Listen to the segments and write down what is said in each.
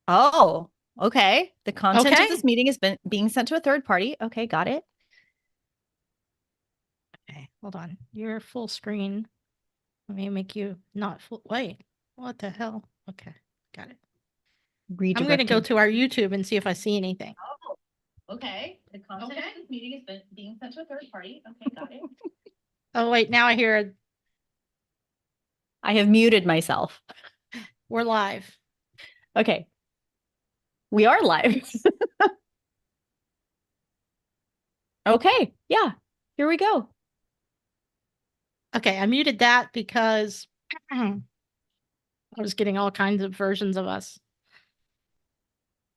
Oh, okay. The content of this Okay. meeting has been being sent to a third party. Okay, got it. Okay, hold on. You're full screen. Let me make you not full. Wait, what the hell? Okay, got it. I'm going to go Redirecting. to our YouTube and see if I see anything. Oh, okay. The content of this meeting has been being sent to a third party. Okay, got it. Oh, wait, now I hear I have muted myself. we're live. Okay, we are live. Okay, yeah, here we go. Okay, I muted that because I was getting all kinds of versions of us,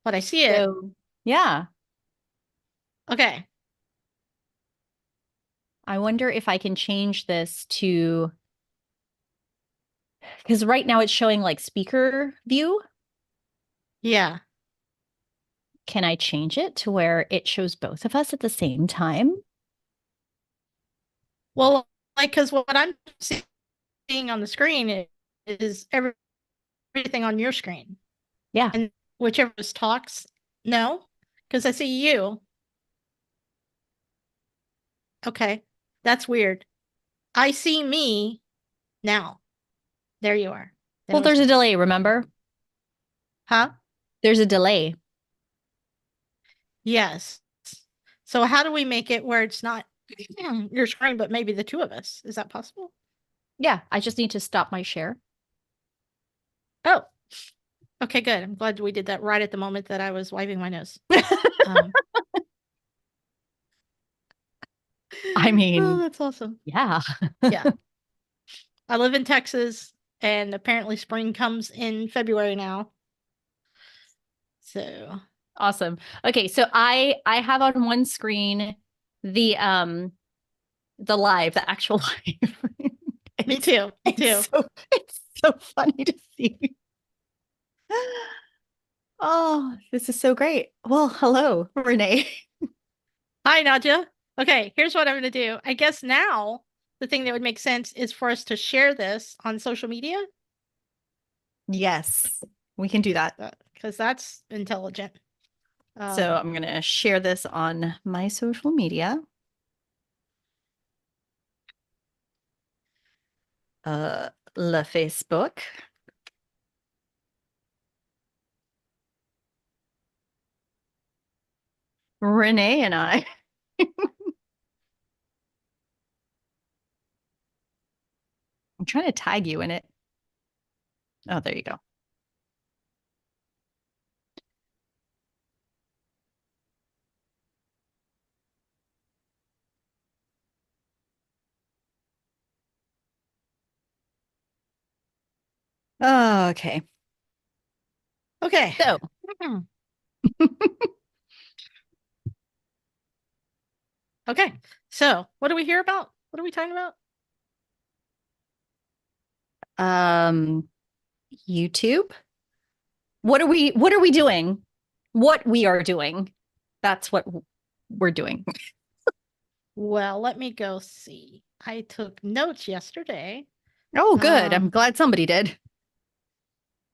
but I see it. So, yeah, Okay. I wonder if I can change this to, because right now it's showing like speaker view. Yeah. Can I change it to where it shows both of us at the same time? Well, like, because what I'm seeing on the screen is everything on your screen. Yeah. And whichever talks, no, because I see you. Okay. That's weird. I see me now. There you are. Then Well, it was there's a me. delay, remember? Huh? There's a delay. Yes. So how do we make it where it's not your screen, but maybe the two of us? Is that possible? Yeah, I just need to stop my share. Oh, okay, good. I'm glad we did that right at the moment that I was wiping my nose. Um, I oh, mean, that's awesome. yeah. Yeah. I live in Texas and apparently spring comes in February now. So, Awesome. Okay, so I have on one screen the live, the actual live. me It's too. Me too. it's so funny to see. Oh, this is so great. Well, hello, Renee. Hi, Nadja. Okay, here's what I'm going to do. I guess now the thing that would make sense is for us to share this on social media Yes, we can do that. because that's intelligent. So Um, I'm gonna share this on my social media. Uh, Le Facebook. Renee and I. I'm trying to tag you in it. Oh, there you go. Oh, okay. okay. So, Okay. So, what do we hear about? What are we talking about? um, YouTube. What are we doing? What we are doing. That's what we're doing. Well, let me go see. I took notes yesterday. Oh, good. I'm Um, glad somebody did.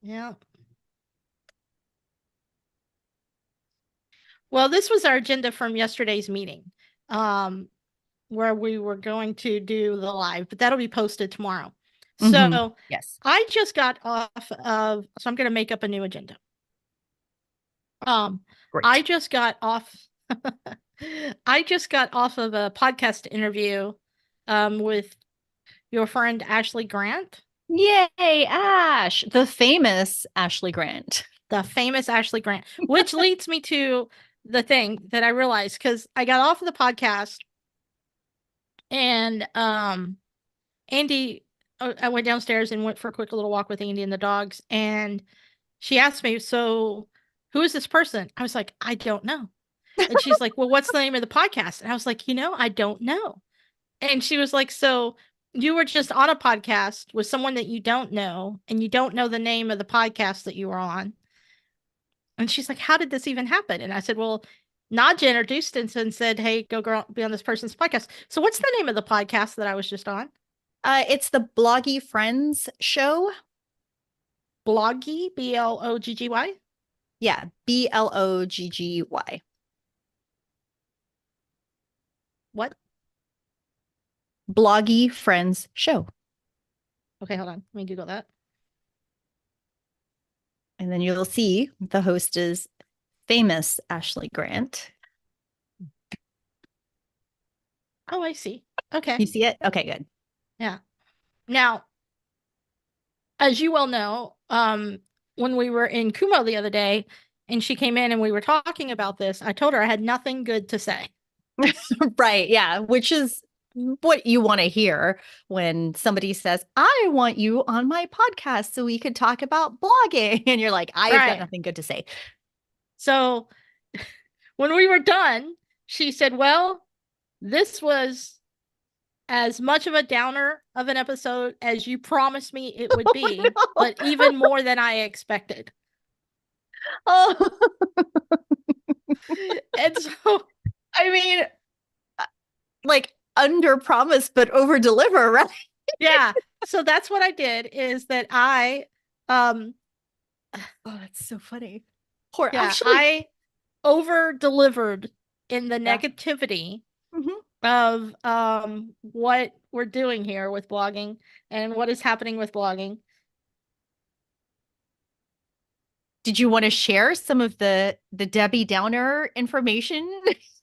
yeah. Well, this was our agenda from yesterday's meeting, where we were going to do the live, but that'll be posted tomorrow. Hmm. So Yes. I just got off of, so I'm going to make up a new agenda. Um, I Great. just got off, I just got off of a podcast interview, with your friend Ashley Grant, Yay, Ash, the famous Ashley Grant. the famous Ashley Grant, which leads me to the thing that I realized because I got off of the podcast and Andy, I went downstairs and went for a quick little walk with Andy and the dogs, and she asked me, "So, who is this person?" I was like, "I don't know." And she's like, "Well, what's the name of the podcast?" And I was like, I don't know." And she was like, "So, you were just on a podcast with someone that you don't know, and you don't know the name of the podcast that you were on." And she's like, "How did this even happen?" And I said, "Well, Nadja introduced us and said, 'Hey, go girl, be on this person's podcast.'" So, what's the name of the podcast that I was just on? It's the Bloggy Friends show. Bloggy, Blogggy. Yeah, Blogggy. What? Bloggy Friends Show. Okay, hold on. Let me Google that. And then you'll see the host is famous Ashley Grant. Oh, I see. Okay. You see it? Okay, good. Yeah. Now, as you well know, when we were in Kumo the other day and she came in and we were talking about this, I told her I had nothing good to say. Right. Yeah. Which is what you want to hear when somebody says, I want you on my podcast so we could talk about blogging. And you're like, I've got Right. nothing good to say. So when we were done, she said, well, this was as much of a downer of an episode as you promised me it would be, but even more than I expected. Oh, And so, I mean, like under promise, but over deliver, right? yeah. So that's what I did is that um, Oh, that's so funny. Poor yeah, Ashley. I over delivered in the Yeah. negativity Mhm. of what we're doing here with blogging and what is happening with blogging. Did you want to share some of the Debbie Downer information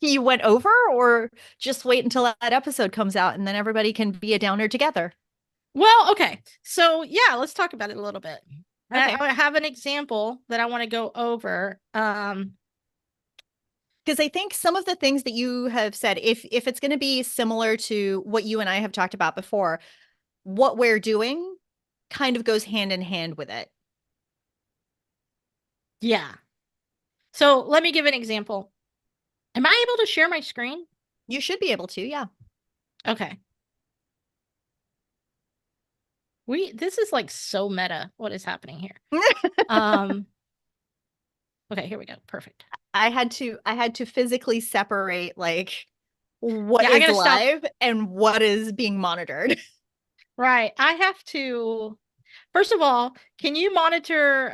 you went over, or just wait until that episode comes out and then everybody can be a downer together? Well, okay. So yeah, let's talk about it a little bit. Okay. I have an example that I want to go over. Because I think some of the things that you have said, if it's going to be similar to what you and I have talked about before, what we're doing kind of goes hand in hand with it. Yeah. So let me give an example. Am I able to share my screen? You should be able to, yeah. Okay. This is like so meta what is happening here. Um okay, here we go. Perfect. I had to physically separate like what Yeah, I is gotta stop. live and what is being monitored. Right. I have to first of all, can you monitor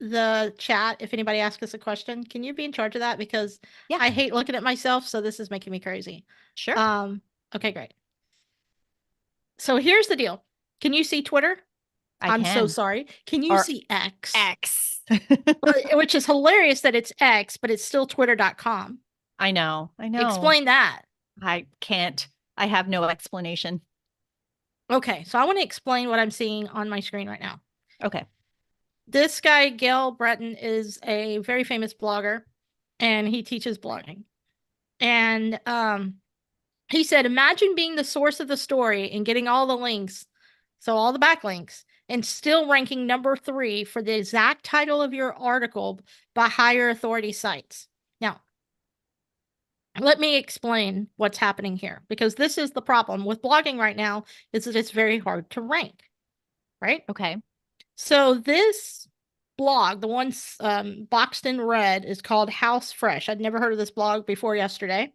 the chat if anybody asks us a question? Can you be in charge of that? Because Yeah, I hate looking at myself, so this is making me crazy. sure. Um, okay, great. So here's the deal. Can you see Twitter? I I'm so can. sorry. Can you Or see X? X. Which is hilarious that it's X, but it's still twitter.com. I know. I know. Explain that. I can't. I have no explanation. Okay, so I want to explain what I'm seeing on my screen right now. Okay. This guy, Gail Breton, is a very famous blogger and he teaches blogging. And he said, imagine being the source of the story and getting all the links, so all the backlinks, and still ranking number 3 for the exact title of your article by higher authority sites. Now, let me explain what's happening here, because this is the problem with blogging right now, is that it's very hard to rank, right? Okay. So this blog, the one boxed in red, is called House Fresh. I'd never heard of this blog before yesterday,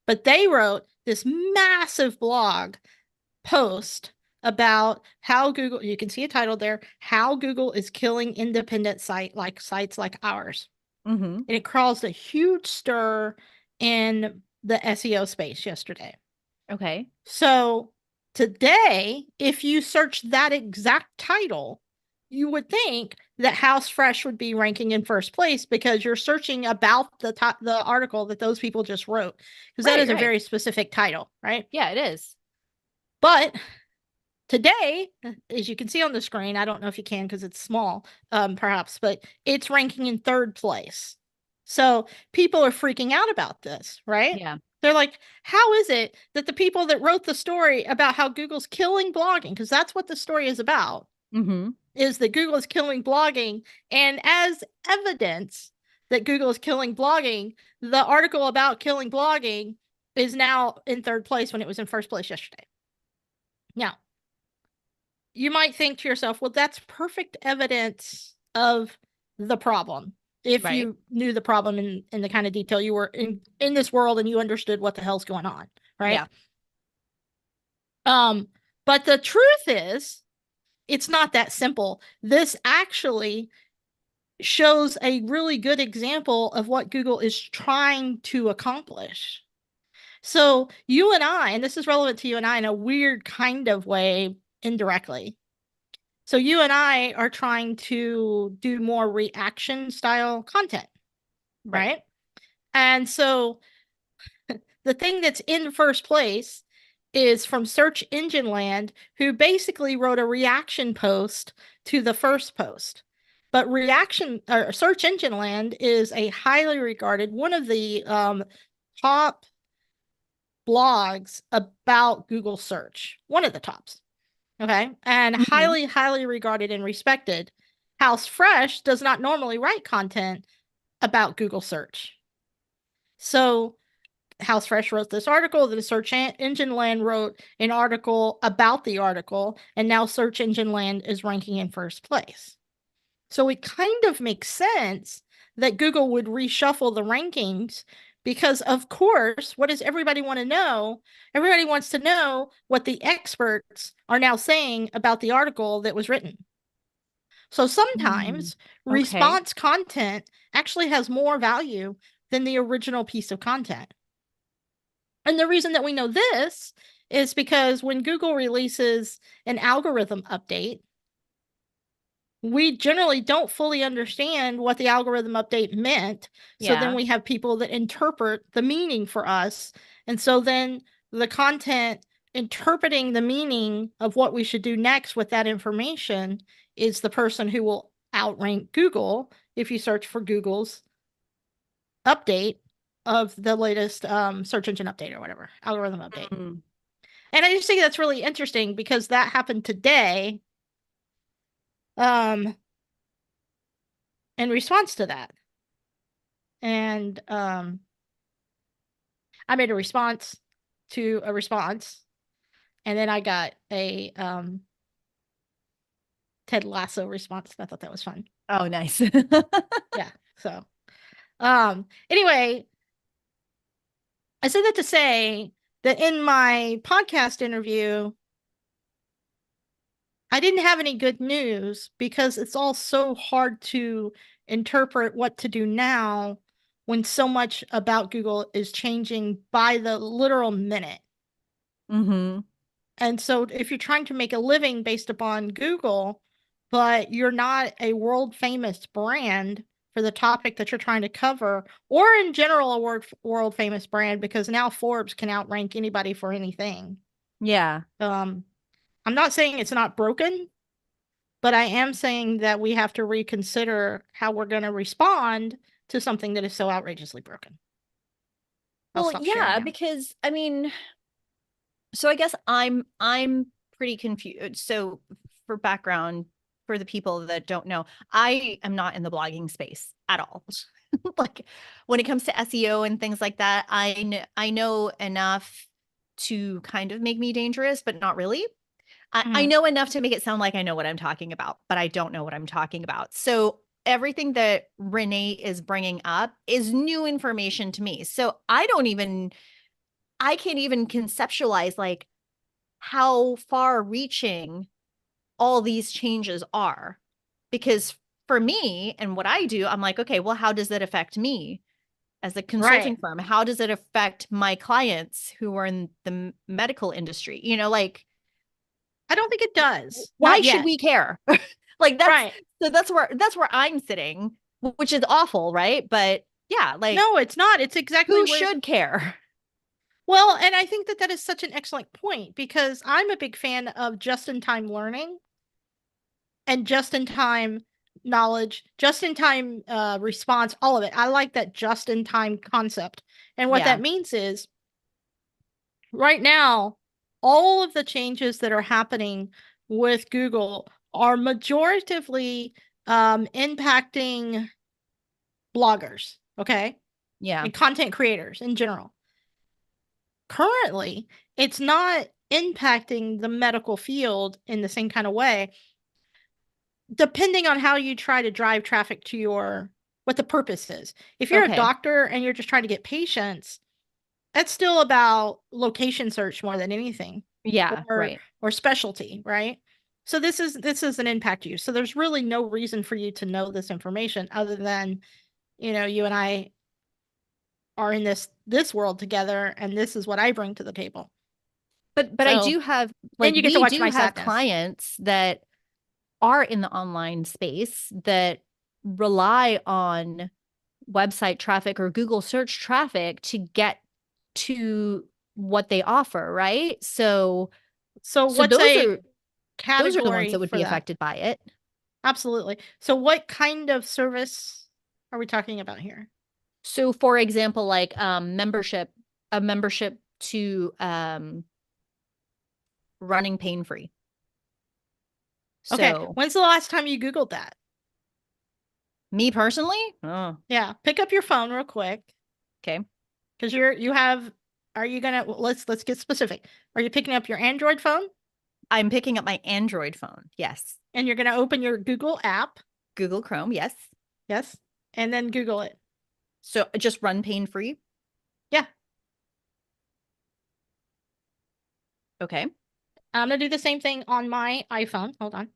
but they wrote this massive blog post about how Google, you can see a title there, how Google is killing independent sites like ours. Mm-hmm. And it caused a huge stir in the SEO space yesterday. Okay. So today, if you search that exact title, you would think that House Fresh would be ranking in first place because you're searching about the article that those people just wrote, because that Right, is a right. very specific title, right? Yeah, it is. But today, as you can see on the screen, I don't know if you can because it's small, perhaps, but it's ranking in third place. So people are freaking out about this, right? Yeah. They're like, how is it that the people that wrote the story about how Google's killing blogging, because that's what the story is about, Mm-hmm. is that Google is killing blogging. And as evidence that Google is killing blogging, the article about killing blogging is now in third place when it was in first place yesterday. Now, you might think to yourself, well, that's perfect evidence of the problem. If Right. you knew the problem in the kind of detail you were in this world and you understood what the hell's going on, right? Yeah. Um, but the truth is, it's not that simple. This actually shows a really good example of what Google is trying to accomplish. So you and I, and this is relevant to you and I in a weird kind of way, indirectly. So you and I are trying to do more reaction style content, Right. right? And so the thing that's in first place is from Search Engine Land, who basically wrote a reaction post to the first post. But reaction or Search Engine Land is a highly regarded, one of the top blogs about Google search, one of the tops. Okay. And Hmm. highly, highly regarded and respected. House Fresh does not normally write content about Google search. So House Fresh wrote this article, then Search Engine Land wrote an article about the article, and now Search Engine Land is ranking in first place. So it kind of makes sense that Google would reshuffle the rankings because, of course, what does everybody want to know? Everybody wants to know what the experts are now saying about the article that was written. So Mm. sometimes Okay. response content actually has more value than the original piece of content. And the reason that we know this is because when Google releases an algorithm update, we generally don't fully understand what the algorithm update meant. So then Yeah. we have people that interpret the meaning for us. And so then the content interpreting the meaning of what we should do next with that information is the person who will outrank Google if you search for Google's update of the latest search engine update or whatever, algorithm update. Mm. And I just think that's really interesting because that happened today um, in response to that. And I made a response to a response, and then I got a Ted Lasso response. I thought that was fun. Oh, nice. Yeah. So anyway, I said that to say that in my podcast interview, I didn't have any good news because it's all so hard to interpret what to do now when so much about Google is changing by the literal minute. Hmm. And so if you're trying to make a living based upon Google, but you're not a world famous brand for the topic that you're trying to cover, or in general, a world famous brand, because now Forbes can outrank anybody for anything. Yeah. Um, I'm not saying it's not broken, but I am saying that we have to reconsider how we're going to respond to something that is so outrageously broken. I'll Well, stop sharing yeah, now. because I mean, so I guess I'm pretty confused. So for background, for the people that don't know, I am not in the blogging space at all. Like when it comes to SEO and things like that, I know enough to kind of make me dangerous, but not really. I Mhm. know enough to make it sound like I know what I'm talking about, but I don't know what I'm talking about. So everything that Renee is bringing up is new information to me. So I can't even conceptualize like how far reaching all these changes are. Because for me and what I do, I'm like, okay, well, how does that affect me as a Right. consulting firm? How does it affect my clients who are in the medical industry? I don't think it does. Why Not should yet. we care? Like that's Right. so that's where I'm sitting, which is awful, right? But yeah, like No, it's not. It's exactly who where. should care? Well, and I think that that is such an excellent point because I'm a big fan of just in time learning and just in time knowledge, just in time response, all of it. I like that just in time concept. And what Yeah. that means is right now, all of the changes that are happening with Google are majoritively impacting bloggers, okay, Yeah. and content creators in general. Currently, it's not impacting the medical field in the same kind of way, depending on how you try to drive traffic to your what the purpose is. If you're a Okay. doctor and you're just trying to get patients, that's still about location search more than anything Yeah, or right. specialty, right? So this is an impact you. So there's really no reason for you to know this information other than, you and I are in this world together, and this is what I bring to the table. But I So do have, like, and you get to we watch do my have sadness. clients that are in the online space that rely on website traffic or Google search traffic to get to what they offer, right? So So what's a those are the ones category that would for be that? affected by it. Absolutely. So what kind of service are we talking about here? So for example, like a membership to running pain free. Okay, So when's the last time you Googled that? me personally, oh, Yeah, pick up your phone real quick okay. because you have. Are you gonna let's get specific. Are you picking up your Android phone I'm picking up my Android phone. Yes. and you're gonna open your Google app? Google Chrome, yes. Yes, and then Google it. So just run pain free. Yeah, Okay. I'm gonna do the same thing on my iPhone. Hold on,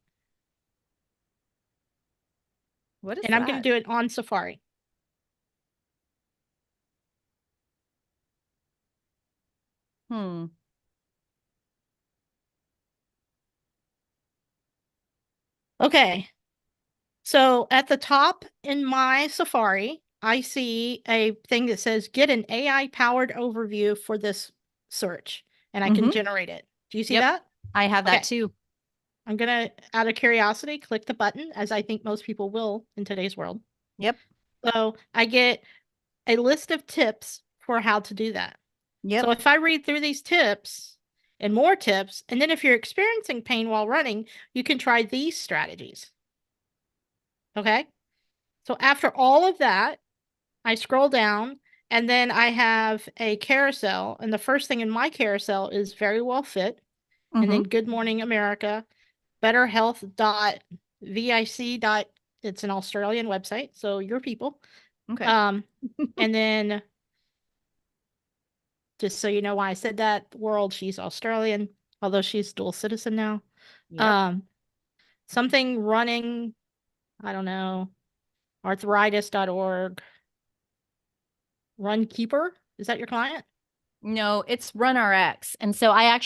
What is and I'm gonna that? do it on Safari. Hmm. Okay, so at the top in my Safari, I see a thing that says get an AI powered overview for this search, and I can Mm-hmm. generate it. Do you see Yep. that? I have that Okay, too. I'm gonna, out of curiosity, click the button, as I think most people will in today's world. Yep. So I get a list of tips for how to do that. So Yep. if I read through these tips and more tips, and then if you're experiencing pain while running, you can try these strategies. Okay. So after all of that, I scroll down and then I have a carousel. And the first thing in my carousel is very well fit. And Mm-hmm. then Good Morning America, betterhealth.vic. It's an Australian website, so your people. Okay. Um, and then just so you know why I said that, world, she's Australian, although she's dual citizen now. Yep. Um, something running, I don't know, arthritis.org, Runkeeper. Is that your client? No, it's Run RX. And so I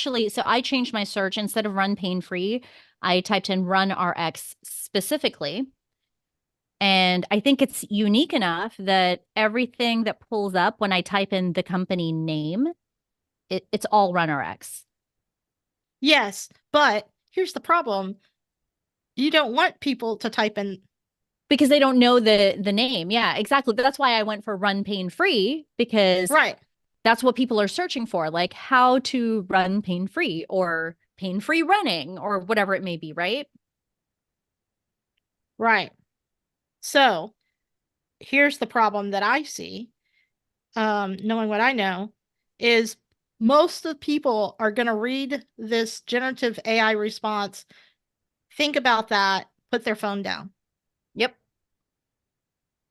changed my search instead of run pain free. I typed in Run RX specifically. And I think it's unique enough that everything that pulls up when I type in the company name, it's all Run RX Yes, but here's the problem. You don't want people to type in. because they don't know the name. Yeah, exactly. But that's why I went for Run Pain Free because Right, that's what people are searching for, like how to run pain free or pain free running or whatever it may be, right? right. So here's the problem that I see, knowing what I know, is most of the people are going to read this generative AI response, think about that, put their phone down. Yep.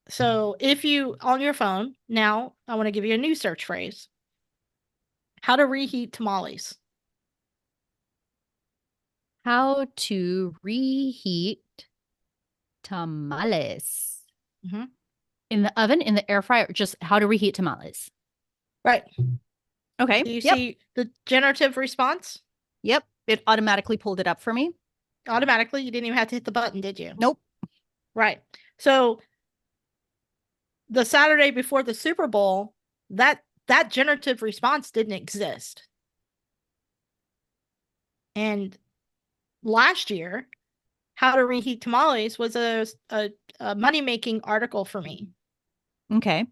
So if you, on your phone, now I want to give you a new search phrase, how to reheat tamales. How to reheat tamales Mhm. in the oven, in the air fryer, just how to reheat tamales. Right. Okay. Do you Yep. see the generative response? Yep. It automatically pulled it up for me. Automatically, you didn't even have to hit the button, did you? Nope. Right. So the Saturday before the Super Bowl, that generative response didn't exist. And last year, how to reheat tamales was a money making article for me. Okay.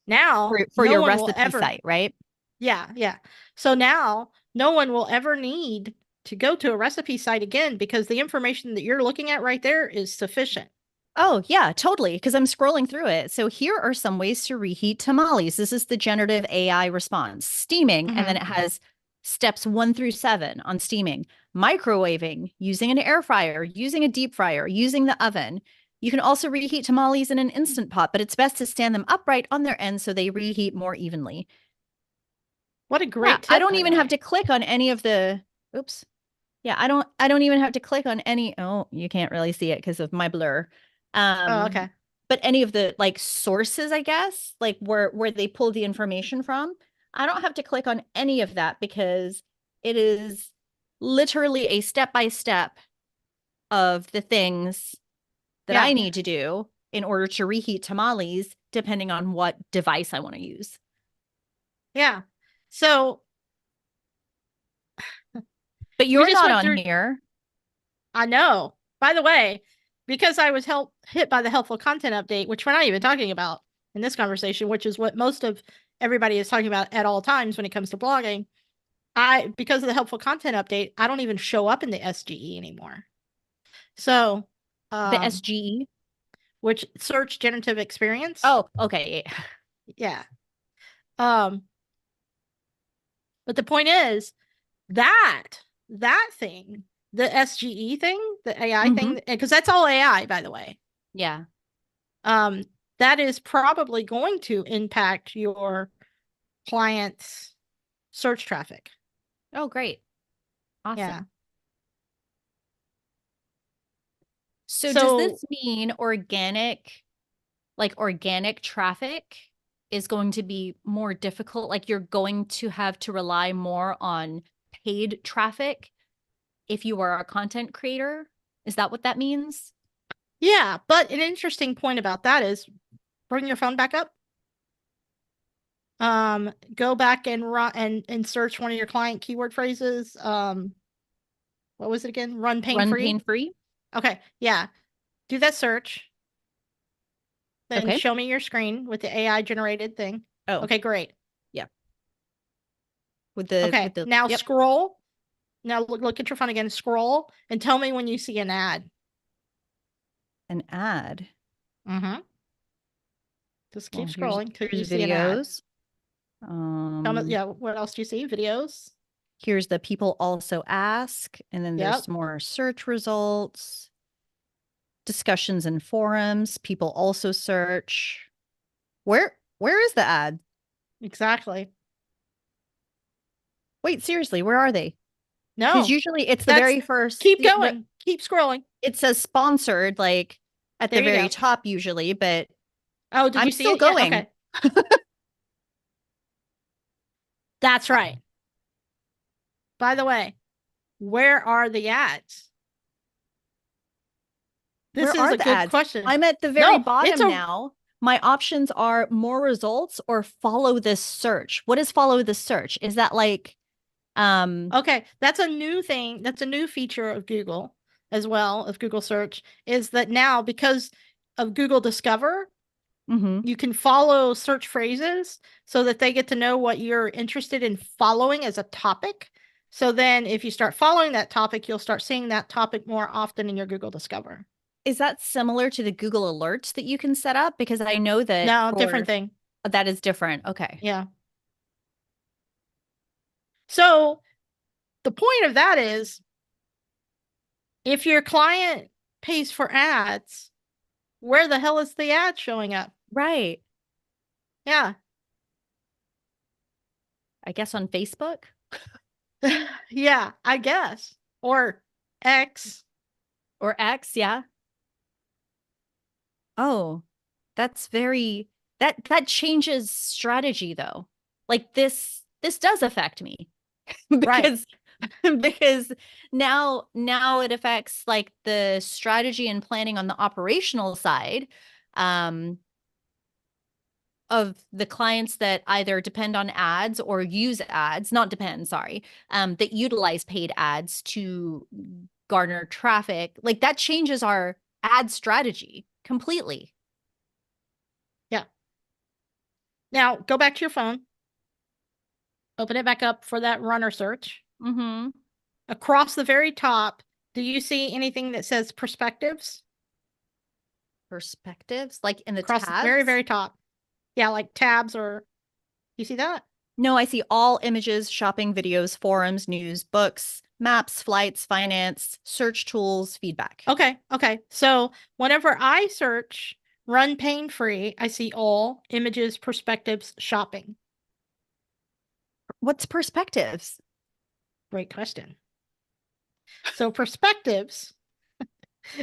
Now, For no your one will recipe ever, site, right? yeah, yeah. So now no one will ever need to go to a recipe site again because the information that you're looking at right there is sufficient. Oh, yeah, totally. Because I'm scrolling through it. So here are some ways to reheat tamales. This is the generative AI response. Steaming, and then Hmm. it has steps 1 through 7 on steaming, microwaving, using an air fryer, using a deep fryer, using the oven. You can also reheat tamales in an instant pot, but it's best to stand them upright on their ends so they reheat more evenly. What a Yeah, great I tip, don't by the even have way. to click on any of the, oops. Yeah, I don't even have to click on any, oh, you can't really see it because of my blur. Oh, Um, okay. but any of the like sources, I guess, like where they pull the information from, I don't have to click on any of that because it is literally a step by step of the things that I Yeah. need to do in order to reheat tamales, depending on what device I want to use. Yeah. So But we you're just not went on through, here. I know. By the way, because I was hit by the helpful content update, which we're not even talking about in this conversation, which is what most of everybody is talking about at all times when it comes to blogging. Because of the helpful content update, I don't even show up in the SGE anymore. So, The um, SGE. which search generative experience. Oh, okay. Yeah. Um, but the point is that that thing, the SGE thing, the AI Hmm. thing, because that's all AI, by the way. Yeah. Um, that is probably going to impact your clients' search traffic. Oh, great. Yeah. Awesome. So does So this mean organic traffic is going to be more difficult? Like you're going to have to rely more on paid traffic if you are a content creator? Is that what that means? yeah, but an interesting point about that is bring your phone back up. Go back and run and search one of your client keyword phrases. What was it again? Run pain Run free. pain free? Okay, yeah. Do that search. Then Okay. show me your screen with the AI generated thing. Oh, Okay, great. yeah. With Okay, the now yep, scroll. Now look at your phone again. Scroll and tell me when you see an ad. an ad. Mm-hmm. Just keep Well, here's scrolling till you here's see an ad. videos. Tell me, Um, yeah, what else do you see? Videos. here's the people also ask, and then Yep, there's more search results, discussions and forums, people also search. Where is the ad? exactly. Wait, seriously, where are they? Because No, usually it's the that's very first keep going. Keep scrolling. it says sponsored like at the There you very go. top usually, but Oh, did I'm you see still it? Yeah, going. okay. That's right. By the way, where are the ads? This Where is are a the good ads? question. I'm at the very No, it's bottom a now. My options are more results or follow this search. What is follow this search? Is that like okay. That's a new thing. That's a new feature of Google as well, of Google search, is that now because of Google Discover, mhm. you can follow search phrases so that they get to know what you're interested in following as a topic. So then if you start following that topic, you'll start seeing that topic more often in your Google Discover. Is that similar to the Google alerts that you can set up? Because I know that No, different for thing. that is different. Okay. Yeah. So the point of that is if your client pays for ads, where the hell is the ad showing up? Right. Yeah. I guess on Facebook Yeah, I guess. Or X. or X, yeah. Oh, that's very that changes strategy though. Like this does affect me Right. because because now it affects like the strategy and planning on the operational side um of the clients that either depend on ads or use ads, not depend, sorry, that utilize paid ads to garner traffic. Like that changes our ad strategy completely. Yeah. Now go back to your phone. Open it back up for that runner search. Mm-hmm. Across the very top, do you see anything that says perspectives? Perspectives, like in the Across the very, tabs. very top. Yeah, like tabs or you see that? No, I see all images, shopping, videos, forums, news, books, maps, flights, finance, search tools, feedback. Okay, okay. So whenever I search run pain free, I see all images, perspectives, shopping. What's perspectives? Great question. So perspectives.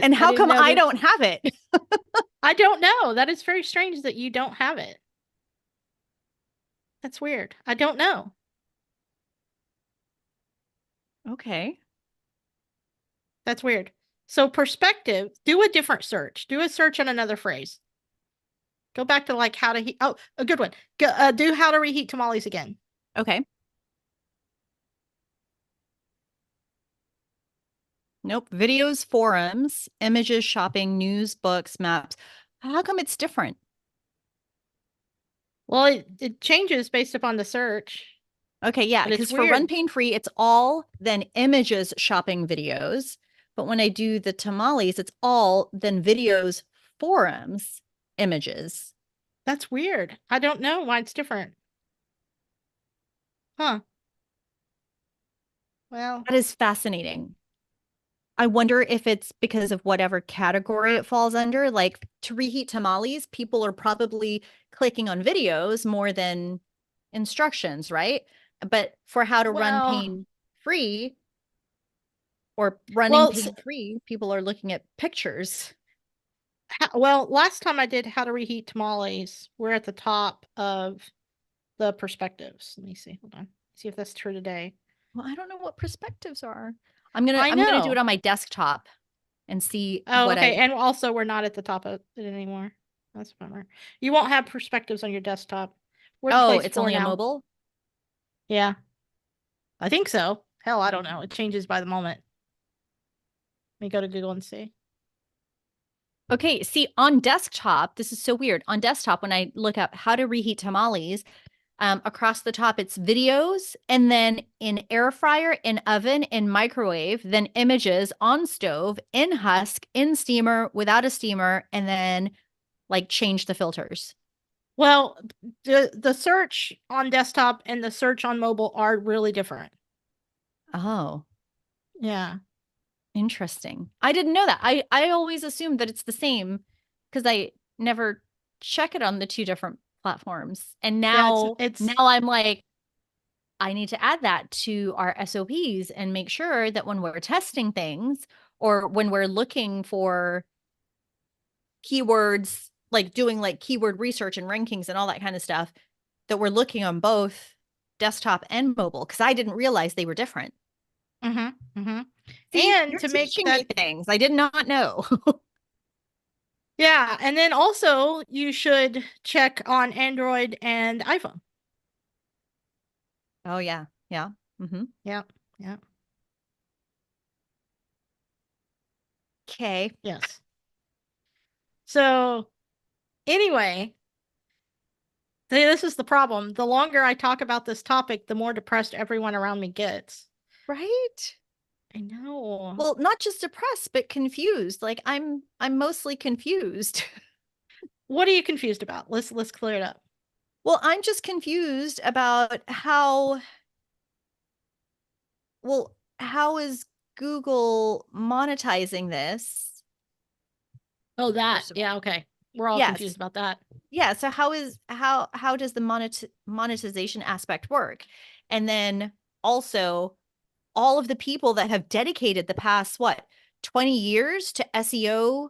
And I how didn't come know I that. don't have it? I don't know. That is very strange that you don't have it. That's weird. I don't know. Okay. That's weird. So perspective, do a different search. Do a search on another phrase. Go back to like how to heat. Oh, a good one. Do how to reheat tamales again. Okay. Nope. Videos, forums, images, shopping, news, books, maps. How come it's different? Well, it changes based upon the search, Okay, yeah, but it's because for Run weird. Pain Free, it's all then images, shopping videos. But when I do the tamales, it's all then videos, forums, images. That's weird. I don't know why it's different. Huh. Well, That is fascinating. I wonder if it's because of whatever category it falls under. Like to reheat tamales, people are probably clicking on videos more than instructions, right? But for how to run well, pain free or running well, pain free, people are looking at pictures. well, last time I did how to reheat tamales, we're at the top of the perspectives. Let me see. Hold on. See if that's true today. Well, I don't know what perspectives are. I'm gonna I I'm gonna do it know. on my desktop and see Oh, what okay. I. And also, we're not at the top of it anymore. That's a bummer. You won't have perspectives on your desktop. We're at Oh, place it's four only a now. mobile. Yeah, I think so. Hell, I don't know. It changes by the moment. Let me go to Google and see. Okay, see on desktop, this is so weird. On desktop, when I look up how to reheat tamales, across the top, it's videos, and then in air fryer, in oven, in microwave, then images on stove, in husk, in steamer, without a steamer, and then like change the filters. Well, the search on desktop and the search on mobile are really different. Oh, Yeah. interesting. I didn't know that. I always assumed that it's the same because I never check it on the two different platforms. And Yeah, now it's I'm like, I need to add that to our SOPs and make sure that when we're testing things or when we're looking for keywords, like doing like keyword research and rankings and all that kind of stuff, that we're looking on both desktop and mobile because I didn't realize they were different. mm-hmm. See, And you're to make teaching me that things I did not know. yeah, and then also you should check on Android and iPhone. Oh yeah. Yeah. Mm-hmm. Yeah. Yeah. Okay. Yes. So anyway, this is the problem. The longer I talk about this topic, the more depressed everyone around me gets. Right? I know. Well, not just depressed, but confused. Like I'm mostly confused. What are you confused about? Let's clear it up. Well, I'm just confused about how is Google monetizing this? Oh, that. First of all. Yeah, okay. We're all confused Yes. about that. Yeah, so how does the monetization aspect work? And then also all of the people that have dedicated the past 20 years to SEO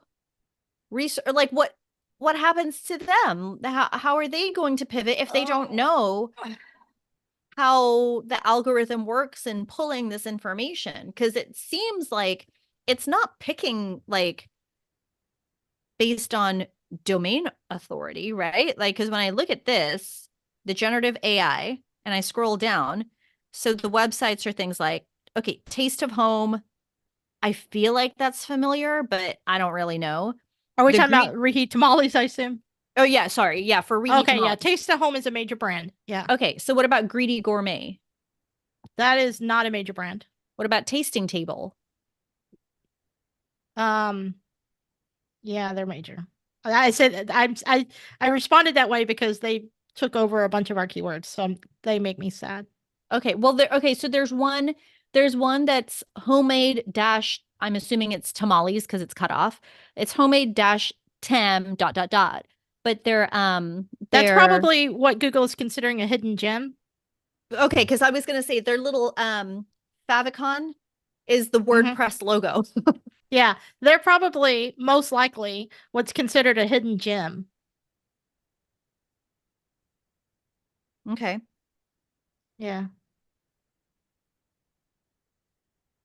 research, like what happens to them? How are they going to pivot if they don't Oh. know how the algorithm works in pulling this information? Because it seems like it's not picking like based on domain authority, right? Like, because when I look at this, the generative AI, and I scroll down, so the websites are things like, okay, Taste of Home. I feel like that's familiar, but I don't really know. Are we The talking Greek. about reheat tamales, I assume? Oh yeah, sorry. Yeah, for reheat Okay, yeah. tamales. Taste of Home is a major brand. Yeah. Okay, so what about Greedy Gourmet? That is not a major brand. What about Tasting Table? Um, yeah, they're major. I said I responded that way because they took over a bunch of our keywords, so they make me sad. Okay, well okay, so there's one that's homemade dash, I'm assuming it's tamales because it's cut off. It's homemade dash tem dot dot dot. But That's they're probably what Google is considering a hidden gem. okay, because I was gonna say they're little favicon. is the Hmm. WordPress logo. Yeah, they're probably most likely what's considered a hidden gem. Okay. Yeah.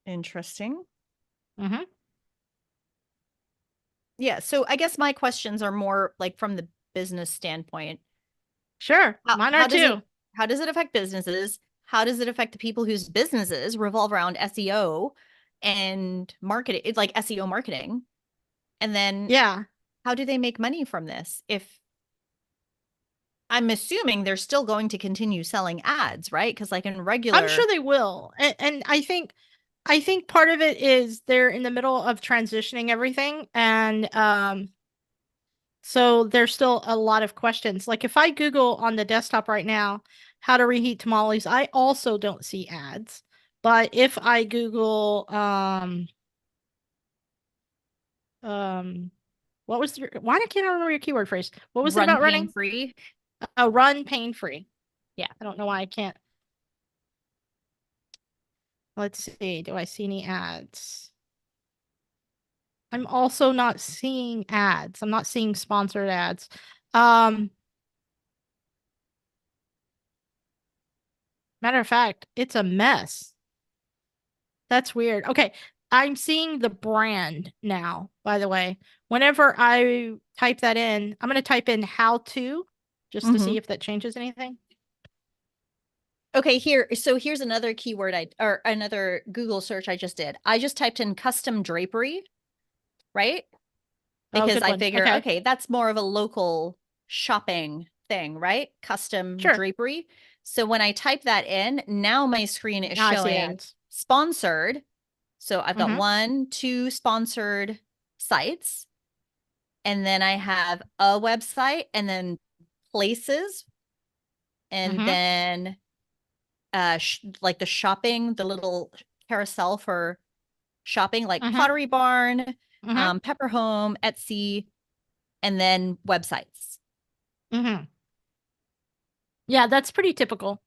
Interesting. Hmm. Yeah. So I guess my questions are more like from the business standpoint. Sure. How, Mine are how does it too. how does it affect businesses? How does it affect the people whose businesses revolve around SEO and marketing? It's like SEO marketing. And then Yeah. how do they make money from this? If I'm assuming they're still going to continue selling ads, right? Because like in I'm sure regular, they will. And I think part of it is they're in the middle of transitioning everything, and so there's still a lot of questions. Like if I Google on the desktop right now how to reheat tamales, I also don't see ads. But if I Google um what was why can't I remember your keyword phrase? What was it run about pain running? free. Oh, run pain free. Yeah. I don't know why I can't. Let's see. Do I see any ads? I'm also not seeing ads. I'm not seeing sponsored ads. Um, Matter of fact, it's a mess. That's weird. Okay, I'm seeing the brand now, by the way. Whenever I type that in, I'm going to type in how to just to see Hmm. if that changes anything. Okay, here's another keyword or another Google search I just did. I just typed in custom drapery, right? Oh, Because good I one. figure, Okay, okay, that's more of a local shopping thing, right? Custom sure. drapery. So when I type that in, now my screen is Now I see showing ads. sponsored. So I've got Mm-hmm. one, two sponsored sites, and then I have a website, and then places, and Mm-hmm. then like the shopping, the little carousel for shopping, like Mm-hmm. Pottery Barn, Mm-hmm. Pepper Home, Etsy, and then websites. Mm-hmm. Yeah, that's pretty typical.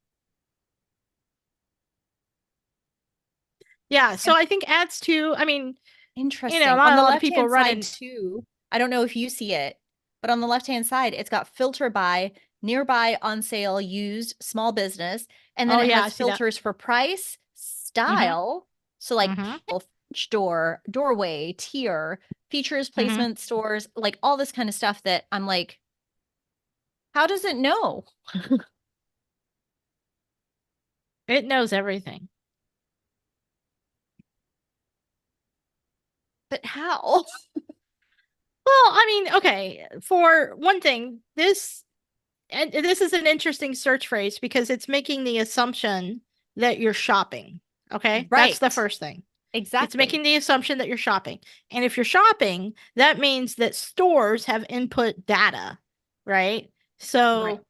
Yeah, so And I think ads too. I mean, interesting. On not a the lot of people left-hand side running. too, I don't know if you see it, but on the left-hand side, it's got filter by nearby, on sale, used, small business, and then Oh it yeah, I has see that. filters for price, Mm-hmm. style, so like Mm-hmm. French door, doorway, tier, features, Mm-hmm. placement, stores, like all this kind of stuff that I'm like, how does it know? It knows everything. But how? Well, I mean, okay, for one thing, this is an interesting search phrase because it's making the assumption that you're shopping. Okay? That's the Right. first thing. It's Exactly. making the assumption that you're shopping. And if you're shopping, that means that stores have input data, right? Right. So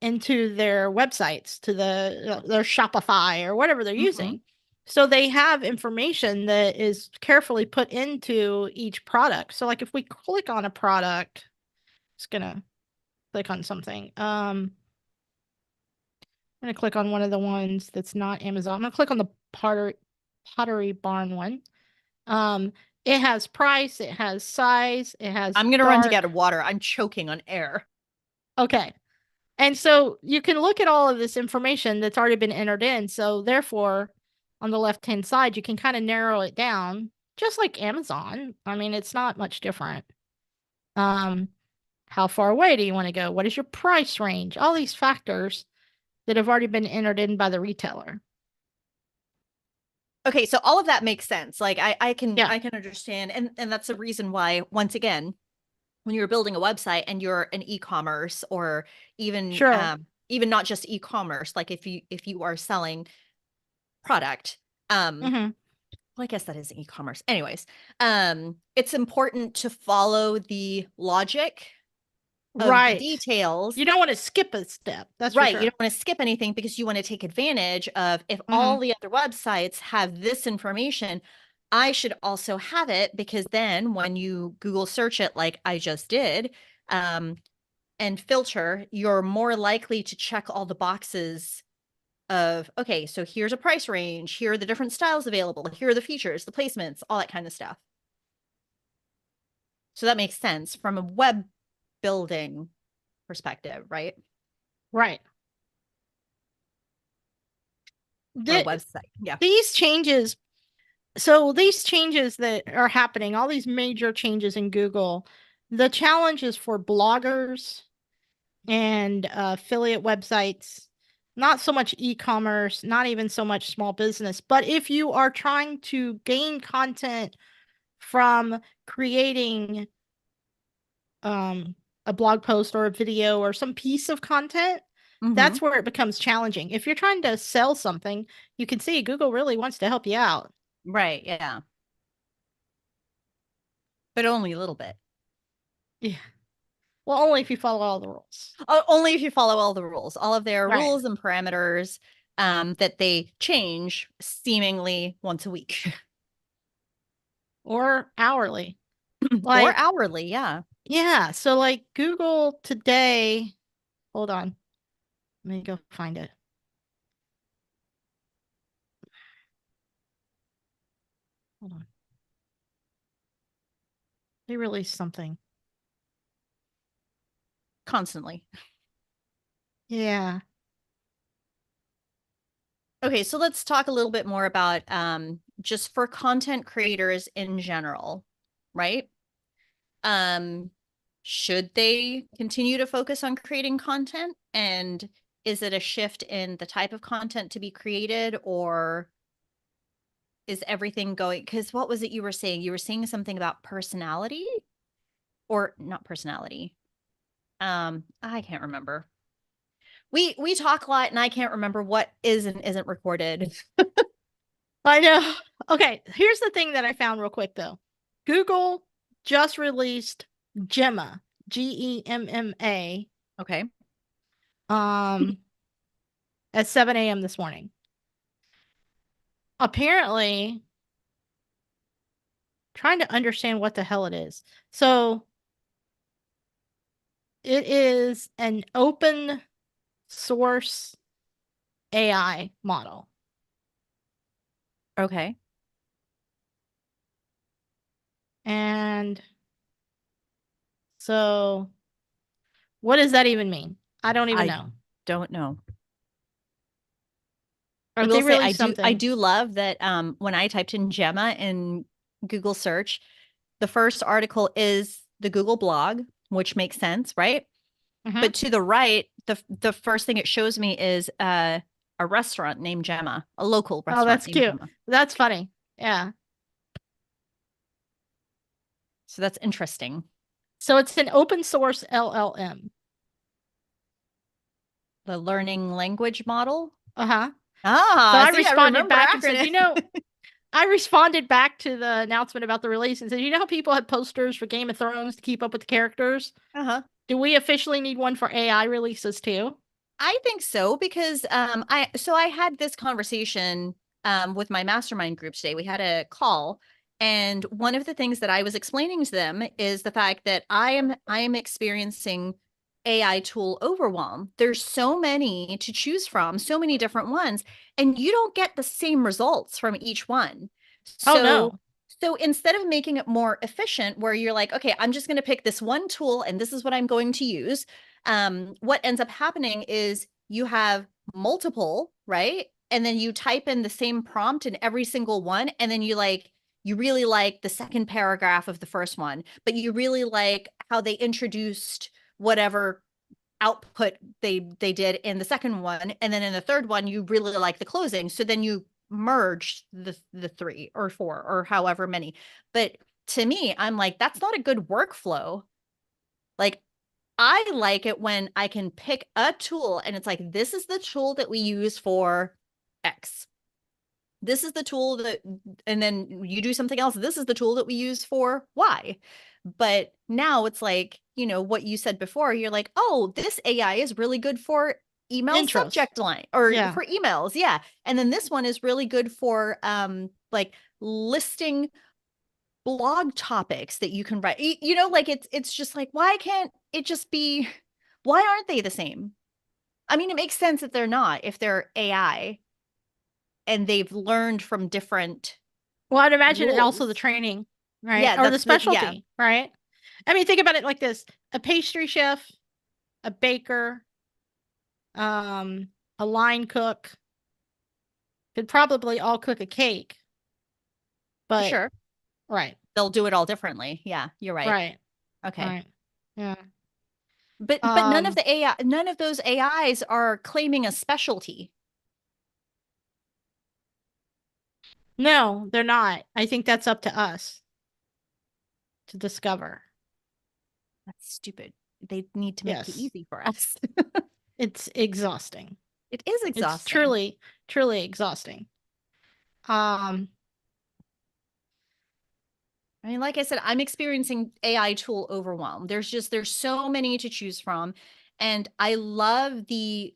into their websites, to their Shopify or whatever they're Hmm. using. So they have information that is carefully put into each product. So like if we click on a product, it's gonna click on something. I'm gonna click on one of the ones that's not Amazon. I'm gonna click on the Pottery Barn one. Um, it has price, it has size, it has I'm gonna run to get dark. a water. I'm choking on air. Okay. And so you can look at all of this information that's already been entered in. So therefore, on the left-hand side, you can kind of narrow it down, just like Amazon. I mean, it's not much different. Um, how far away do you want to go? What is your price range? All these factors that have already been entered in by the retailer. Okay, so all of that makes sense. Like I can Yeah, I can understand, and that's the reason why, once again, when you're building a website and you're an e-commerce, or sure. even not just e-commerce, like if you are selling product, Hmm. well, I guess that is e-commerce. Anyways, it's important to follow the logic of the Right. details. You don't want to skip a step. That's for Right. You sure. don't want to skip anything because you want to take advantage of, if Hmm. all the other websites have this information, I should also have it, because then when you Google search it like I just did, um, and filter, you're more likely to check all the boxes of, okay, so here's a price range, here are the different styles available, here are the features, the placements, all that kind of stuff. So that makes sense from a web building perspective, right? Right. Or a The, website. Yeah. these changes, so these changes that are happening, all these major changes in Google, the challenge is for bloggers and affiliate websites, not so much e-commerce, not even so much small business. But if you are trying to gain content from creating um, a blog post or a video or some piece of content, Mm-hmm. that's where it becomes challenging. If you're trying to sell something, you can see Google really wants to help you out. Right. Yeah. But only a little bit. Yeah. Well, only if you follow all the rules. Only if you follow all the rules, all of their Right. rules and parameters that they change seemingly once a week Or hourly. or Like, hourly. Yeah. yeah. So, like, Google today, hold on. Let me go find it. Hold on. They released something. Constantly. Yeah. Okay, so let's talk a little bit more about just for content creators in general, right? Um, should they continue to focus on creating content? And is it a shift in the type of content to be created, or is everything going? Because what was it you were saying? You were saying something about personality or not personality. I can't remember. We talk a lot and I can't remember what is and isn't recorded. I know. Okay. Here's the thing that I found real quick, though. Google just released Gemma, Gemma, Okay. um, at 7 a.m. this morning. Apparently, trying to understand what the hell it is. So, it is an open source AI model. Okay. And so, what does that even mean? I don't even I know. don't know. I But will they say released I something. do love that when I typed in Gemma in Google search, the first article is the Google blog, which makes sense, right? Hmm. But to the right, the first thing it shows me is a restaurant named Gemma, a local Oh, restaurant that's named cute. Gemma. That's funny. Yeah. So that's interesting. So it's an open source LLM. The learning language model. Uh-huh. So Ah, I see, I responded remember back and said, acronyms. I responded back to the announcement about the release and said, you know how people have posters for Game of Thrones to keep up with the characters? Uh-huh. Do we officially need one for AI releases too? I think so because I had this conversation with my mastermind group today. We had a call, and one of the things that I was explaining to them is the fact that I am experiencing AI tool overwhelm. There's so many to choose from, so many different ones, and you don't get the same results from each one. Oh So no. so instead of making it more efficient, where you're like, okay, I'm just going to pick this one tool and this is what I'm going to use, what ends up happening is you have multiple, right? And then you type in the same prompt in every single one. And then you really like the second paragraph of the first one, but you really like how they introduced whatever output they did in the second one. And then in the third one, you really like the closing. So then you merge the three or four or however many. But to me, I'm like, that's not a good workflow. Like I like it when I can pick a tool and it's like, this is the tool that we use for X. This is the tool that, and then you do something else. This is the tool that we use for Y. But now it's like, what you said before, you're like, oh, this AI is really good for email Intros. subject line or Yeah. for emails. Yeah. And then this one is really good for like listing blog topics that you can write. Like it's just like, why can't it just be, why aren't they the same? I mean, it makes sense that they're not if they're AI and they've learned from different Well, I'd imagine it also the rules. training, right? Yeah, Or the that's the yeah, specialty, right? I mean, think about it like this: a pastry chef, a baker, um, a line cook could probably all cook a cake, but sure. right, They'll do it all differently. Yeah, you're right. right, Okay. right. Yeah. But Um, none of those AIs are claiming a specialty. no, they're not. I think that's up to us to discover. That's stupid. They need to make it Yes. easy for us. It's exhausting. It is It's exhausting. truly, truly exhausting. Um, I mean, like I said, I'm experiencing AI tool overwhelm. There's so many to choose from. And I love the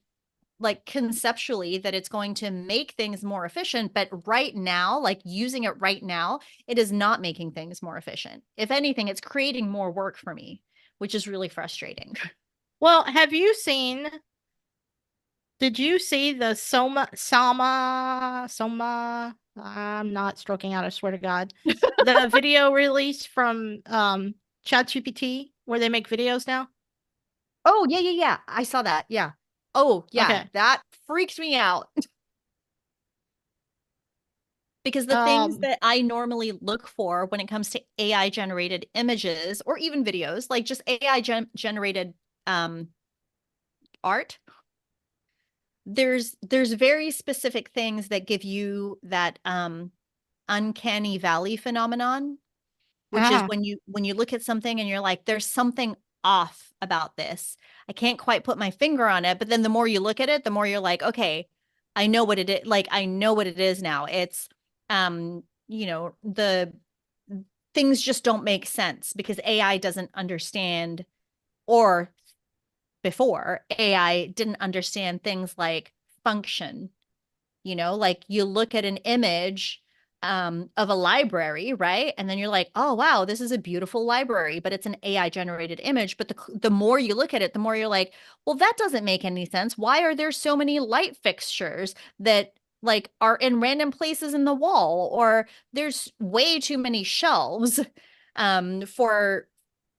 like conceptually that it's going to make things more efficient, but right now, like using it right now, it is not making things more efficient. If anything, it's creating more work for me, which is really frustrating. well, have you seen, did you see the Soma, I'm not stroking out, I swear to God. The video release from ChatGPT where they make videos now? Oh, yeah, yeah, yeah. I saw that. Yeah. Oh, yeah. Okay. That freaked me out because the things Um, that I normally look for when it comes to AI generated images or even videos, like just AI generated um, art, there's very specific things that give you that uncanny valley phenomenon, which is uh-huh. when you look at something and you're like, there's something off about this. I can't quite put my finger on it, but then the more you look at it, the more you're like, okay, I know what it is. Like I know what it is now. It's the things just don't make sense because AI doesn't understand, or before AI didn't understand things like function. Like you look at an image of a library, right? And then you're like, oh, wow, this is a beautiful library, but it's an AI generated image. But the more you look at it, the more you're like, well, that doesn't make any sense. Why are there so many light fixtures that like are in random places in the wall? Or there's way too many shelves for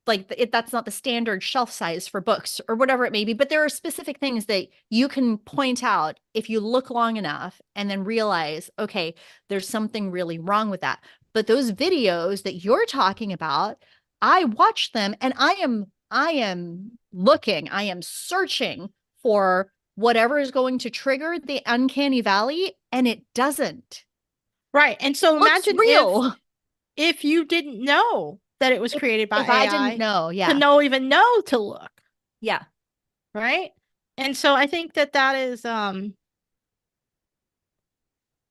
like that's not the standard shelf size for books or whatever it may be, but there are specific things that you can point out if you look long enough and then realize, okay, there's something really wrong with that. But those videos that you're talking about, I watch them and I am looking, I am searching for whatever is going to trigger the uncanny valley, and it doesn't. Right. And It so looks imagine real. if you didn't know that it was if created by if I didn't AI know, to yeah. know even know to look, Yeah. right? And so I think that that is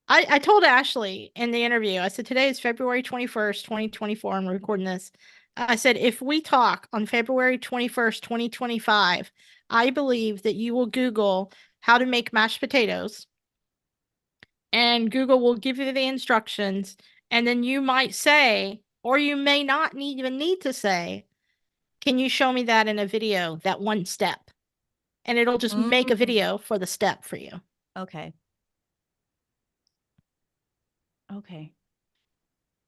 I told Ashley in the interview, I said, today is February 21st, 2024. I'm recording this. I said, if we talk on February 21st, 2025, I believe that you will Google how to make mashed potatoes and Google will give you the instructions. And then you might say, or you may not even need to say, can you show me that in a video, that one step? And it'll just make a Mm, video for the step for you. okay. Okay.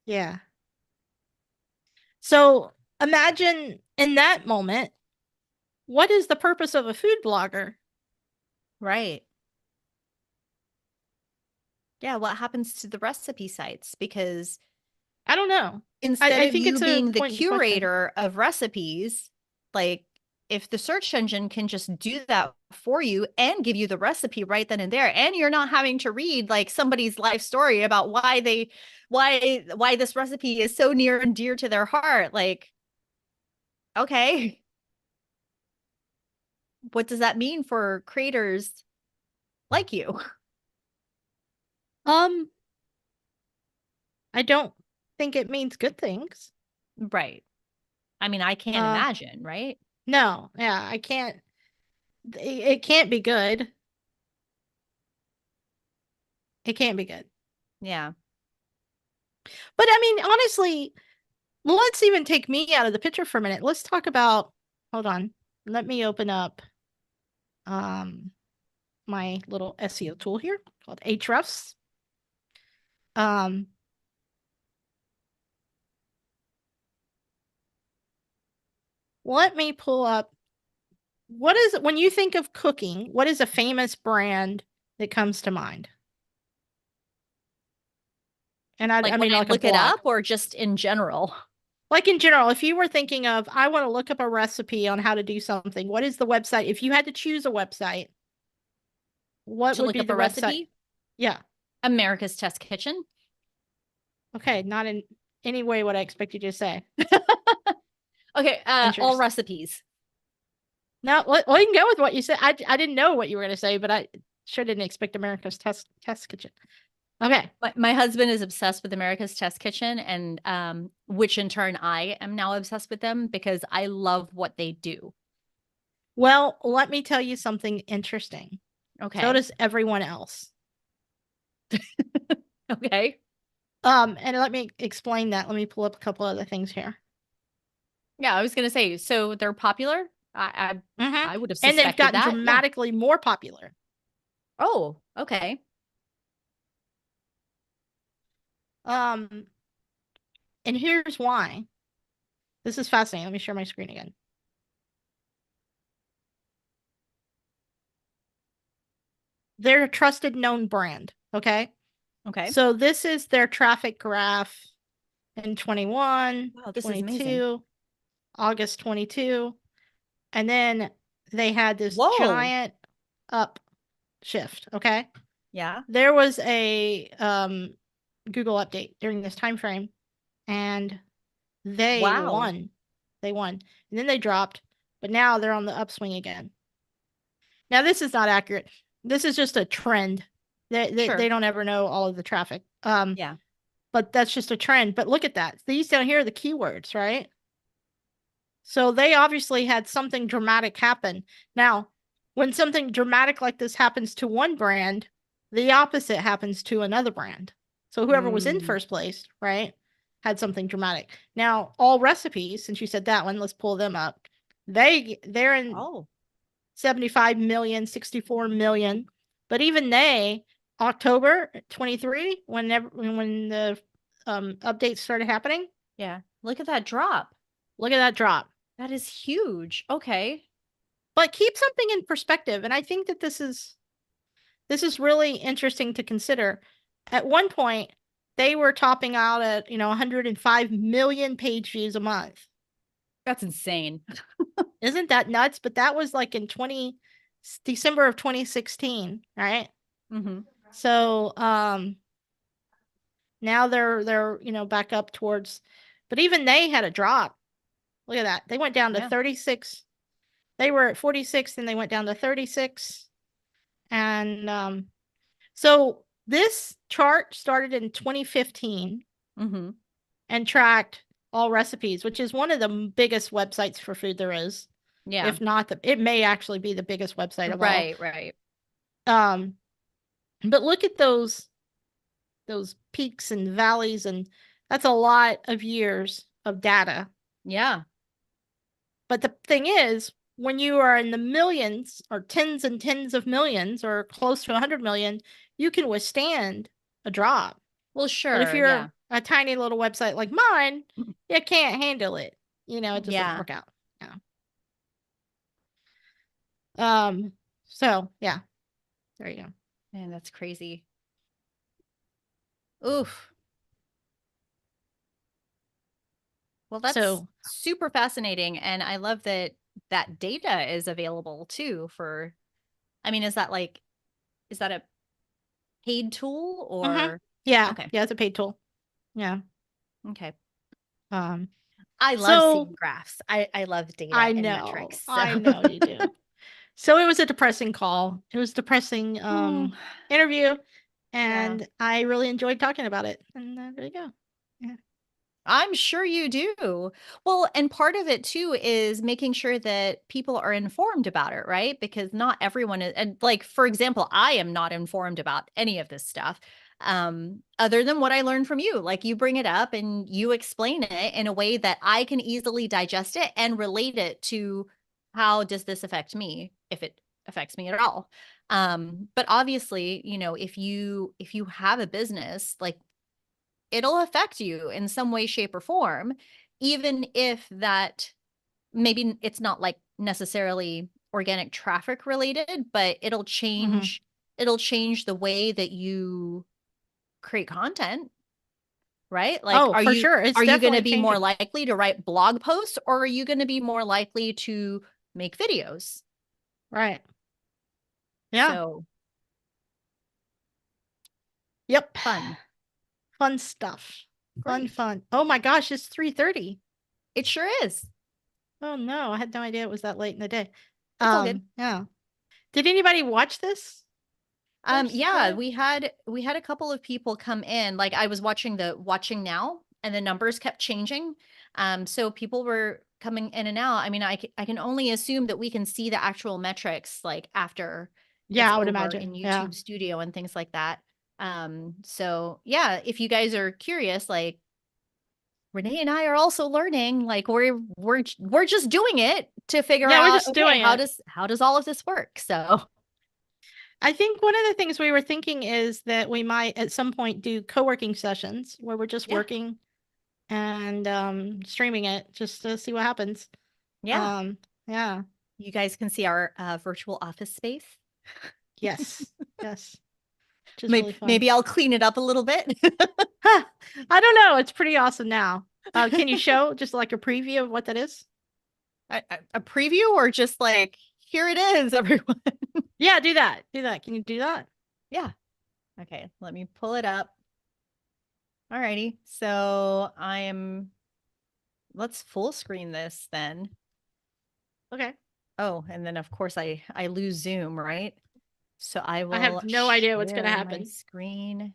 Yeah. So imagine in that moment, what is the purpose of a food blogger? Right. Yeah, what happens to the recipe sites? Because I don't know. instead I of think you it's a being the pointed question. curator of recipes, like if the search engine can just do that for you and give you the recipe right then and there, and you're not having to read like somebody's life story about why this recipe is so near and dear to their heart, like, okay, what does that mean for creators like you? Um, I don't think it means good things. Right. I mean, I can't Uh, imagine, right? no, yeah, I can't. It can't be good. It can't be good. Yeah. But I mean, honestly, let's even take me out of the picture for a minute. Let's talk about, hold on. Let me open up. my little SEO tool here called Ahrefs. Um, let me pull up. What is when you think of cooking? What is a famous brand that comes to mind? And Like I when mean, I like a look it blog. up or just in general? Like in general, if you were thinking of, I want to look up a recipe on how to do something, what is the website? If you had to choose a website, what To would look be up the a website? recipe? Yeah. America's Test Kitchen. Okay. Not in any way what I expect you to say. Okay, all Interesting. recipes. No, well, you can go with what you said. I didn't know what you were going to say, but I sure didn't expect America's Test Kitchen. Okay. My husband is obsessed with America's Test Kitchen, and which in turn I am now obsessed with them because I love what they do. Well, let me tell you something interesting. So Okay. does everyone else. Okay. And let me explain that. Let me pull up a couple other things here. Yeah, I was gonna say, so they're popular. Hmm. I would have And they've suspected gotten that. Yeah. dramatically more popular. Oh, okay. Um, and here's why. This is fascinating. Let me share my screen again. They're a trusted known brand. Okay. Okay. So this is their traffic graph in 21, Wow, this is amazing. 22, August 22. And then they had this Whoa. giant up shift. Okay. Yeah. There was a Google update during this time frame, and they Wow. won. They won. And then they dropped, but now they're on the upswing again. Now this is not accurate. This is just a trend. They Sure. don't ever know all of the traffic. Yeah. But that's just a trend. But look at that. These down here are the keywords, right? So they obviously had something dramatic happen. Now, when something dramatic like this happens to one brand, the opposite happens to another brand. So whoever was in Mm. first place, right, had something dramatic. Now, all recipes, since you said that one, let's pull them up. They're in Oh, 75 million, 64 million. But even they, October 23, when the updates started happening, yeah. Look at that drop. look at that drop. That is huge. Okay. But keep something in perspective, and I think that this is really interesting to consider. At one point, they were topping out at 105 million page views a month. That's insane. Isn't that nuts? But that was like in 20 December of 2016, right? Hmm. So now they're back up towards, but even they had a drop. Look at that. They went down to Yeah. 36. They were at 46, and they went down to 36. And so this chart started in 2015 Hmm. and tracked all recipes, which is one of the biggest websites for food there is. Yeah. If not it may actually be the biggest website of all. Right, right. Um, but look at those peaks and valleys, and that's a lot of years of data. Yeah. But the thing is, when you are in the millions or tens and tens of millions or close to 100 million, you can withstand a drop. Well, But if sure. Yeah. you're a tiny little website like mine, you can't handle it. It just doesn't Yeah. work out. Yeah. Um, so yeah, there you go. Man, that's crazy. Oof. Well, that's So, super fascinating. And I love that that data is available too for, I mean, is that a paid tool mhm. or? Yeah, Okay. yeah, it's a paid tool. Yeah. Okay. Um, I love so seeing graphs. I love data I and know, metrics. So, I know you do. So it was a depressing call. It was a depressing Hmm. interview, Yeah. and I really enjoyed talking about it. And there you go. Yeah. I'm sure you do. Well, and part of it too is making sure that people are informed about it, right? Because not everyone is, and like, for example, I am not informed about any of this stuff, other than what I learned from you. Like, you bring it up and you explain it in a way that I can easily digest it and relate it to how does this affect me, if it affects me at all. But obviously, if you have a business, like it'll affect you in some way, shape, or form, even if that maybe it's not like necessarily organic traffic related, but Hmm. it'll change the way that you create content, right? Like Oh, for sure. It's are you going to definitely be more changing. likely to write blog posts, or are you going to be more likely to make videos? Right. Yeah. So Yep. fun. Fun stuff. Fun, Great. fun. Oh my gosh, it's 3:30. It sure is. Oh no, I had no idea it was that late in the day. It's all good. Yeah. Did anybody watch this first Yeah, live? we had a couple of people come in. Like I was watching the watching now, and the numbers kept changing. So people were coming in and out. I mean, I can only assume that we can see the actual metrics like after it's Yeah, I would over in imagine. Yeah. YouTube Studio and things like that. So yeah, if you guys are curious, like Renee and I are also learning. Like we're just doing it to figure Yeah, we're out, just okay, doing it. how does all of this work? So I think one of the things we were thinking is that we might at some point do co-working sessions where we're just yeah, working and streaming it just to see what happens. yeah. Um, yeah. You guys can see our virtual office space. Yes. Yes. Which is Maybe, really fun. maybe I'll clean it up a little bit. Huh. I don't know. It's pretty awesome now. Can you show just like a preview of what that is? A preview or just like, here it is, everyone. Yeah, do that. Do that. Can you do that? Yeah. Okay, let me pull it up. Alrighty. So let's full screen this then. Okay. Oh, and then of course I lose Zoom, right? So I I have will no idea what's going to share my happen. screen.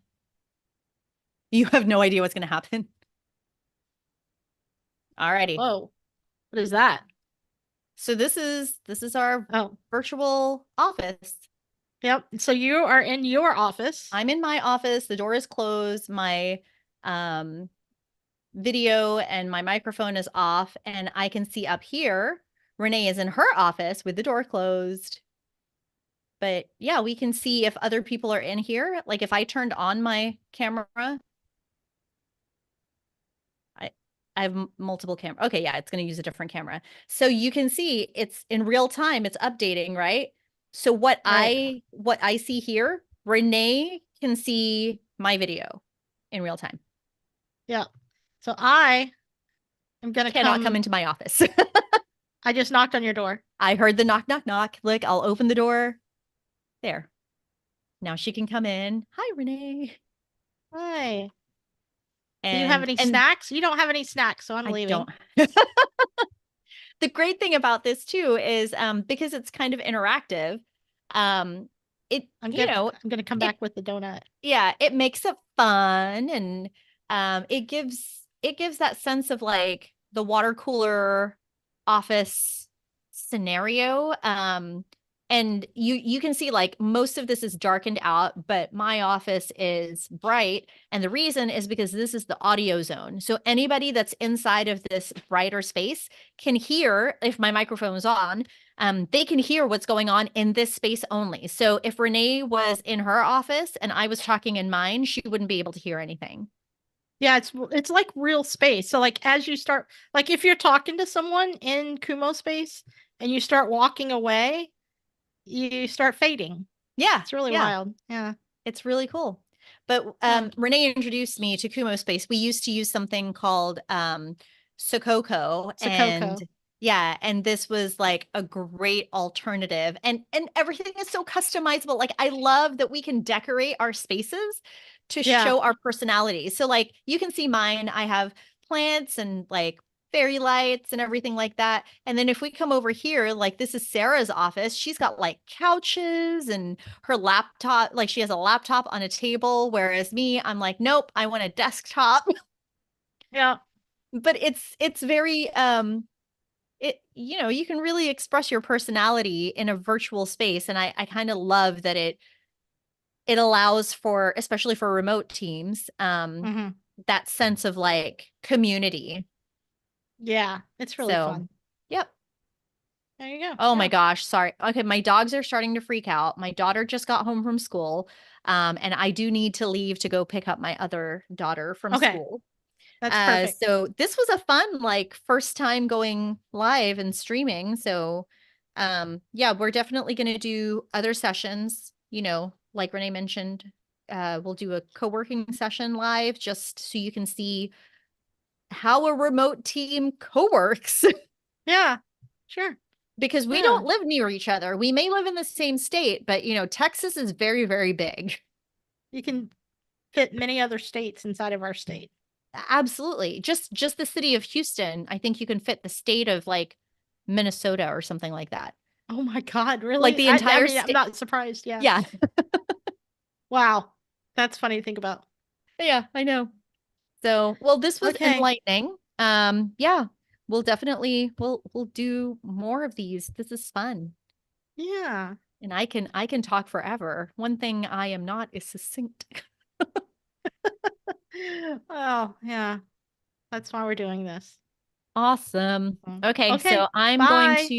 You have no idea what's going to happen. Alrighty. Whoa. What is that? So this is our Oh, virtual office. yep. So you are in your office. I'm in my office, the door is closed, my um video and my microphone is off, and I can see up here Renee is in her office with the door closed. But yeah, we can see if other people are in here. Like if I turned on my camera, I I have multiple camera. Okay, yeah, it's going to use a different camera. So you can see it's in real time, it's updating, right? So Right. what I see here, Renee can see my video in real time. Yeah. So I am going to Cannot come come. into my office. I just knocked on your door. I heard the knock, knock, knock. Look, I'll open the door. There. Now she can come in. Hi, Renee. Hi. Do you have And any and snacks? You don't have any snacks, so I'm I leaving. don't. The great thing about this too is because it's kind of interactive, um, it I'm you good. know, I'm going to come it back with the donut. yeah, it makes it fun, and it gives that sense of like the water cooler office scenario. And you can see like most of this is darkened out, but my office is bright, and the reason is because this is the audio zone. So anybody that's inside of this brighter space can hear if my microphone is on. They can hear what's going on in this space only. So if Renee was in her office and I was talking in mine, she wouldn't be able to hear anything. Yeah, it's like real space. So like as you start like if you're talking to someone in Kumo space and you start walking away, you start fading. Yeah, It's really yeah, wild. Yeah. it's really cool. But Yeah. Renee introduced me to Kumo Space. We used to use something called Sokoko, and Sakoko. yeah, and this was like a great alternative. And everything is so customizable. Like I love that we can decorate our spaces to Yeah. show our personality. So like you can see mine, I have plants and like fairy lights and everything like that. And then if we come over here, like this is Sarah's office, she's got like couches and her laptop, like she has a laptop on a table, whereas me, I'm like, nope, I want a desktop. Yeah. But it's very you can really express your personality in a virtual space, and I kind of love that it allows for, especially for remote teams, Hmm. that sense of like community. Yeah. It's really So, fun. yep. There you go. Oh my Yeah. gosh, sorry. Okay, my dogs are starting to freak out. My daughter just got home from school, and I do need to leave to go pick up my other daughter from Okay. school. That's perfect. So this was a fun, like, first time going live and streaming. So, yeah, we're definitely going to do other sessions. Like Renee mentioned, we'll do a co-working session live just so you can see how a remote team co-works. Yeah. Sure. Because we Yeah. don't live near each other. We may live in the same state, but Texas is very, very big. You can fit many other states inside of our state. Absolutely. Just the city of Houston, I think you can fit the state of like Minnesota or something like that. Oh my God, Like really? the I entire mean, I'm state. not surprised. Yeah. Yeah. Wow. That's funny to think about. Yeah, I know. So, well, this was Okay. enlightening. Yeah, we'll do more of these. This is fun. Yeah. And I can talk forever. One thing I am not is succinct. Well, yeah. That's why we're doing this. Awesome. Okay, Okay. so I'm going Bye. to